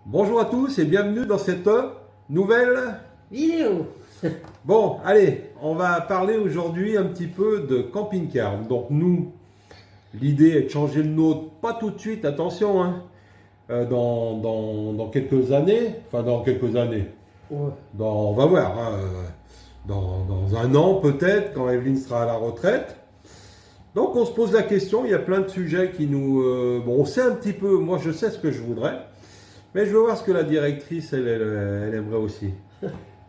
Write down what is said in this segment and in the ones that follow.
Bonjour à tous et bienvenue dans cette nouvelle vidéo. Bon, allez, on va parler aujourd'hui un petit peu de camping-car. Donc nous, l'idée est de changer le nôtre, pas tout de suite, attention, hein, dans quelques années, Ouais. on va voir, hein, dans un an peut-être, quand Evelyne sera à la retraite. Donc on se pose la question, il y a plein de sujets qui nous... bon, on sait un petit peu, moi je sais ce que je voudrais, mais je veux voir ce que la directrice, elle aimerait aussi.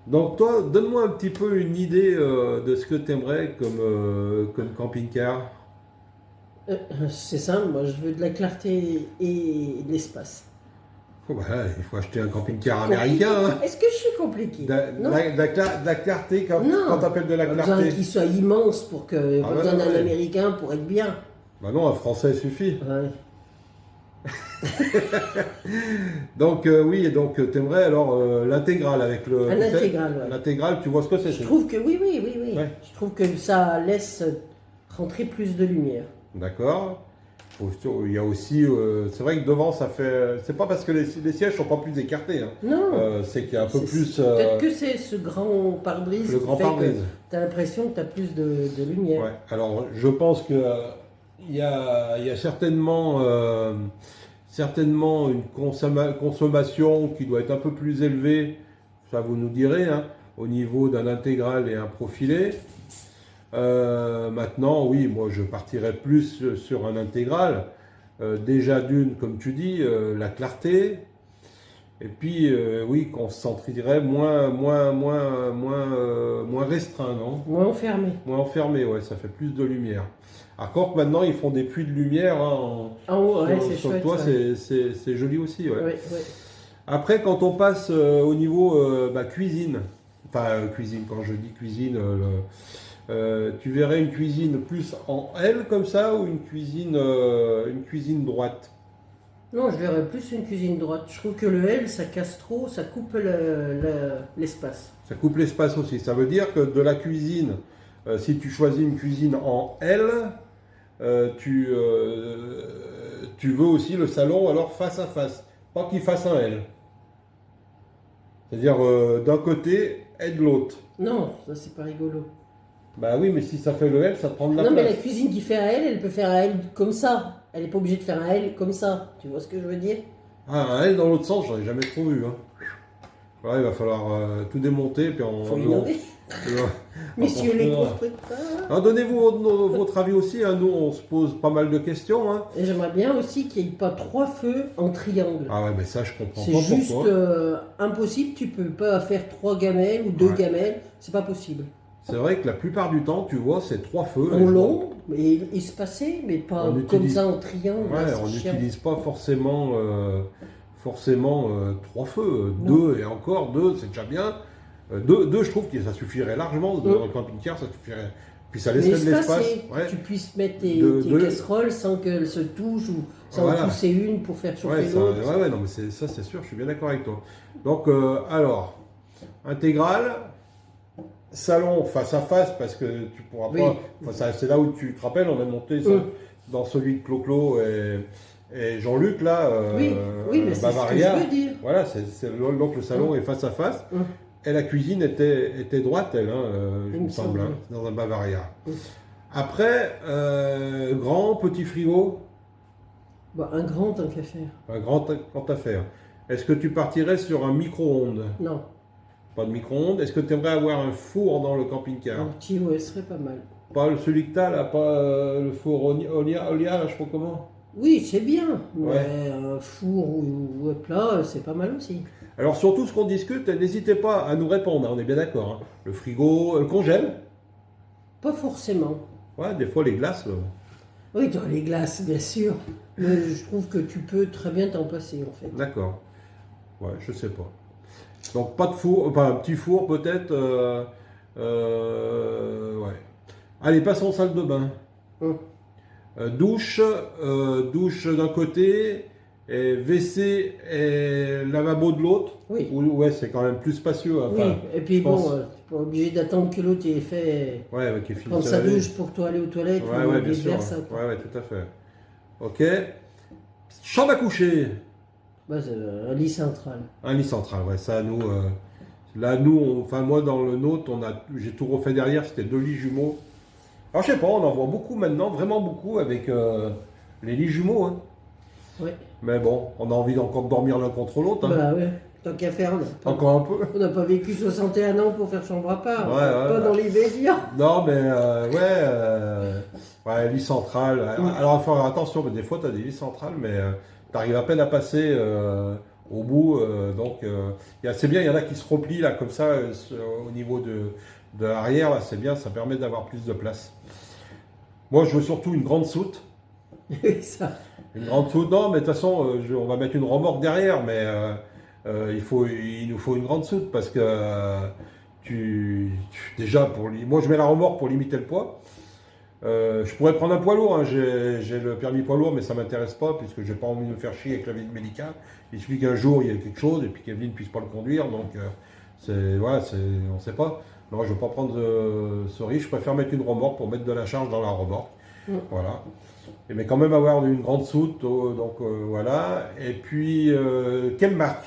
Donc toi, donne-moi un petit peu une idée de ce que tu aimerais comme camping-car. C'est simple, moi je veux de la clarté et de l'espace. Oh, bah là, il faut acheter un camping-car Compliqué. américain. Hein. Est-ce que je suis compliqué? Non. De la clarté, quand Non. tu appelles de la Pas besoin clarté. qu'il soit immense pour que. Ah Pas bah besoin non, d'un ouais. américain pour être bien. Bah non, un français suffit. Ouais. Donc oui, et donc tu aimerais alors l'intégrale avec le... Un intégral, ouais. L'intégrale, tu vois ce que c'est? Je trouve que oui. Ouais. Je trouve que ça laisse rentrer plus de lumière. D'accord. Il y a aussi, c'est vrai que devant ça fait, c'est pas parce que les sièges sont pas plus écartés, hein. Non. C'est qu'il y a un peu plus Peut-être que c'est ce grand pare-brise le qui grand fait pare-brise. que tu as l'impression que tu as plus de lumière. Ouais. Alors je pense que il y a certainement une consommation qui doit être un peu plus élevée, ça vous nous direz, hein, au niveau d'un intégral et un profilé. Maintenant, oui, moi je partirais plus sur un intégral. Déjà d'une, comme tu dis, la clarté. Et puis, oui, qu'on se sentirait moins restreint, non? Moins enfermé. Moins enfermé, ouais, ça fait plus de lumière. Encore que maintenant, ils font des puits de lumière hein, En haut, ouais, c'est sur le chouette. toit, Ouais. c'est joli aussi, ouais. Ouais. Après, quand on passe au niveau cuisine, cuisine, quand je dis cuisine, tu verrais une cuisine plus en L comme ça ou une cuisine droite? Non, je verrais plus une cuisine droite. Je trouve que le L, ça casse trop, ça coupe l'espace. Ça coupe l'espace aussi. Ça veut dire que de la cuisine, si tu choisis une cuisine en L, tu veux aussi le salon alors face à face, pas qu'il fasse un L. C'est-à-dire d'un côté et de l'autre. Non, ça c'est pas rigolo. Bah oui, mais si ça fait le L, ça prend de la Non, mais la place. cuisine qui fait un L, elle peut faire un L comme ça. Elle n'est pas obligée de faire un L comme ça. Tu vois ce que je veux dire? Ah, un L dans l'autre sens, j'en ai jamais trop vu. Hein. Voilà, il va falloir tout démonter, puis Faut innover. Messieurs les constructeurs. Donnez-vous votre avis aussi. Hein. Nous, on se pose pas mal de questions. Hein. Et j'aimerais bien aussi qu'il n'y ait pas 3 feux en triangle. Ah ouais, mais ça, je comprends C'est pas juste pourquoi. impossible. Tu peux pas faire 3 gamelles ou 2 Ouais. gamelles. C'est pas possible. C'est vrai que la plupart du temps, tu vois, c'est 3 feux. En long, mais espacé, mais pas On comme utilise- ça en triangle. Ouais, là, on c'est chiant. n'utilise pas forcément 3 feux. Non. 2 et encore 2, c'est déjà bien. 2, je trouve que ça suffirait largement. Dans un camping-car, ça suffirait. Puis ça Mais laisserait de l'espace. espacé, Ouais. que tu puisses mettre tes De- casseroles sans qu'elles se touchent ou sans Voilà. en pousser une pour faire chauffer Ouais, l'autre. non, mais ça, c'est sûr, je suis bien d'accord avec toi. Donc, alors, intégrale, salon face à face, parce que tu pourras Oui. pas. Enfin, c'est là où tu te rappelles, on a monté ça dans celui de Clo-Clo et Jean-Luc, là, Oui, mais c'est ce que Bavaria. je veux dire. Voilà, donc le salon est face à face. Et la cuisine était droite, elle, hein, il me semble, hein, dans un Bavaria. Après, grand, petit frigo. Bah, un grand tant qu'à faire. Un grand affaire. Est-ce que tu partirais sur un micro-ondes? Non, Pas de micro-ondes. Est-ce que tu aimerais avoir un four dans le camping-car? un petit ouais serait pas mal. Pas celui que tu as là, pas le four Olia, là, je sais pas comment. Oui, c'est bien, mais Ouais. un four ou un plat, c'est pas mal aussi. Alors surtout ce qu'on discute, n'hésitez pas à nous répondre, hein, on est bien d'accord. Hein. Le frigo, le congèle. Pas forcément. Ouais, des fois les glaces. Oui, dans les glaces, bien sûr. Mais je trouve que tu peux très bien t'en passer, en fait. D'accord. Ouais, je sais pas. Donc pas de four, enfin un petit four peut-être. Ouais. Allez, passons salle de bain. Hum. Douche d'un côté, et WC et lavabo de l'autre. Oui. Ouais, c'est quand même plus spacieux. Enfin, Oui, et puis je bon, pense. t'es pas obligé d'attendre que l'autre ait fait Ouais, qui est fini prendre de se sa laver. douche pour toi aller aux toilettes Ouais, ou ouais, bien oublier de sûr. faire ça. Quoi. Ouais, tout à fait. Ok. Chambre à coucher. Bah, c'est un lit central. Un lit central, ouais, ça, nous, là, nous, enfin, moi, dans le nôtre, j'ai tout refait derrière, c'était 2 lits jumeaux. Alors, je sais pas, on en voit beaucoup maintenant, vraiment beaucoup, avec les lits jumeaux, hein. Oui. Mais bon, on a envie encore de dormir l'un contre l'autre, hein. Bah ouais, tant qu'à faire, Encore un peu. on n'a pas vécu 61 ans pour faire chambre à part. Ouais, Pas dans les médias. Non, mais ouais, lit central. Alors, il faut faire attention, mais des fois, tu as des lits centrales, mais tu arrives à peine à passer au bout. Donc, c'est bien, il y en a qui se replient là, comme ça, au niveau de l'arrière, là, c'est bien, ça permet d'avoir plus de place. Moi, je veux surtout une grande soute. Oui, ça. Une grande soute, non, mais de toute façon, on va mettre une remorque derrière, mais il nous faut une grande soute parce que déjà, moi je mets la remorque pour limiter le poids. Je pourrais prendre un poids lourd, hein. J'ai le permis poids lourd, mais ça ne m'intéresse pas puisque j'ai pas envie de me faire chier avec la visite médicale. Il suffit qu'un jour il y ait quelque chose et puis qu'Evelyne ne puisse pas le conduire, donc on ne sait pas. Non, je ne veux pas prendre ce risque, je préfère mettre une remorque pour mettre de la charge dans la remorque. Voilà. Mais quand même avoir une grande soute, donc voilà. Et puis, quelle marque?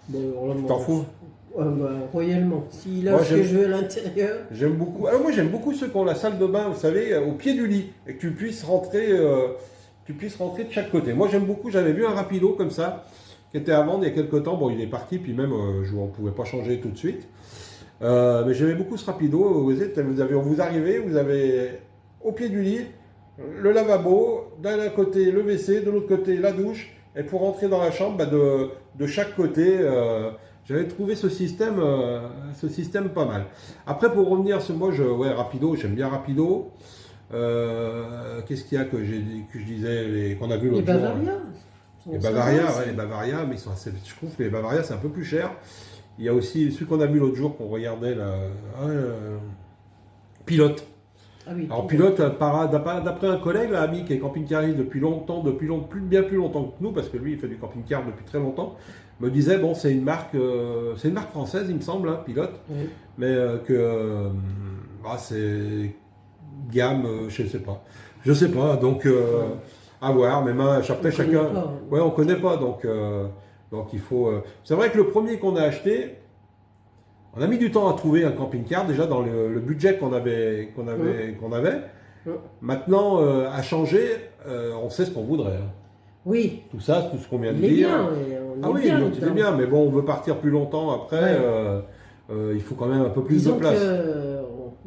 Bon, T'en fous? Royalement. S'il a Moi, ce que je veux à l'intérieur. J'aime beaucoup. Alors moi, j'aime beaucoup ceux qui ont la salle de bain, vous savez, au pied du lit, et que tu puisses rentrer de chaque côté. Moi, j'aime beaucoup. J'avais vu un Rapido comme ça, qui était à vendre il y a quelques temps. Bon, il est parti, puis même, on ne pouvait pas changer tout de suite. Mais j'aimais beaucoup ce Rapido. Vous arrivez, vous avez au pied du lit le lavabo, d'un côté le WC, de l'autre côté la douche, et pour rentrer dans la chambre, bah, de chaque côté, j'avais trouvé ce système pas mal. Après, pour revenir sur moi, Rapido, j'aime bien Rapido. Qu'est-ce qu'il y a que je disais, qu'on a vu l'autre jour? Les Bavaria, les Bavaria, mais je trouve que les Bavaria, c'est un peu plus cher. Il y a aussi celui qu'on a vu l'autre jour, qu'on regardait, là, Pilote. Ah oui, alors Pilote, d'après un collègue, là, ami qui est camping-cariste depuis longtemps, bien plus longtemps que nous, parce que lui il fait du camping-car depuis très longtemps, me disait bon c'est une marque française il me semble, hein, Pilote, oui. Mais c'est gamme, je sais pas, donc à voir, mais après chacun, ouais on connaît pas, donc il faut. C'est vrai que le premier qu'on a acheté. On a mis du temps à trouver un camping-car, déjà dans le budget qu'on avait. Maintenant, à changer, on sait ce qu'on voudrait. Hein. Oui. Tout ça, tout ce qu'on vient de dire. Bien, il est bien, mais bon, on veut partir plus longtemps après. Il faut quand même un peu plus de place.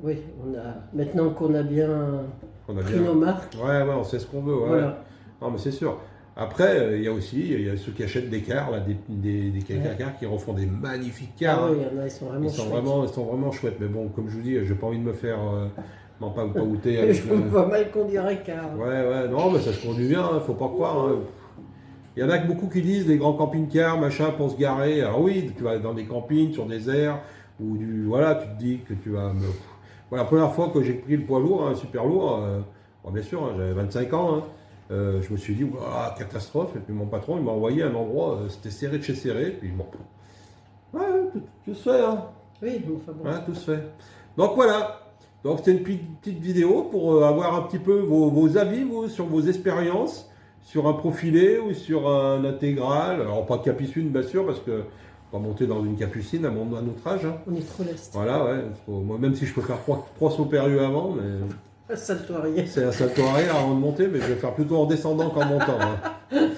Oui, maintenant qu'on a bien pris nos marques. Ouais, on sait ce qu'on veut. Ouais. Voilà. Non, mais c'est sûr. Après, il y a ceux qui achètent des cars, là, des cars qui refont des magnifiques cars. Ah oui, il y en a, ils sont vraiment chouettes. Ils sont vraiment chouettes. Mais bon, comme je vous dis, j'ai pas envie de me faire pas outer. Je vois mal conduire un car. Ouais, non, mais ça se conduit bien, hein, faut pas croire. Hein. Il y en a que beaucoup qui disent des grands camping-cars, machin, pour se garer. Alors oui, tu vas dans des campings, sur des aires, où tu te dis que tu vas me... Voilà, la première fois que j'ai pris le poids lourd, super lourd, bien sûr, hein, j'avais 25 ans, hein, je me suis dit, catastrophe, et puis mon patron, il m'a envoyé à un endroit, c'était serré de chez serré, puis bon, tout se fait, hein. Oui, enfin bon. Ouais, tout se fait. Donc voilà, donc c'était une petite vidéo pour avoir un petit peu vos avis, sur vos expériences, sur un profilé ou sur un intégral, alors pas capucine, bien sûr, parce que on va monter dans une capucine à notre âge. Hein. On est trop leste. Voilà, ouais, moi, même si je peux faire trois sauts périlleux avant, mais... Un salto arrière. C'est un salto arrière avant de monter, mais je vais faire plutôt en descendant qu'en montant. Hein.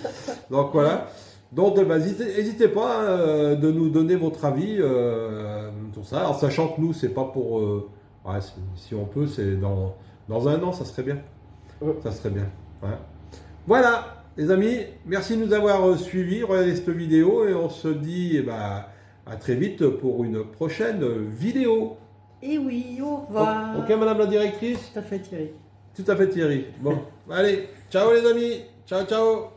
Donc voilà. Donc n'hésitez pas de nous donner votre avis sur ça. Alors sachant que nous, c'est pas pour... si on peut, c'est dans un an, ça serait bien. Ça serait bien. Ouais. Voilà, les amis, merci de nous avoir suivis, regardez cette vidéo et on se dit à très vite pour une prochaine vidéo. Et oui, au revoir. Ok, madame la directrice? Tout à fait, Thierry. Tout à fait, Thierry. Bon, allez, ciao les amis. Ciao.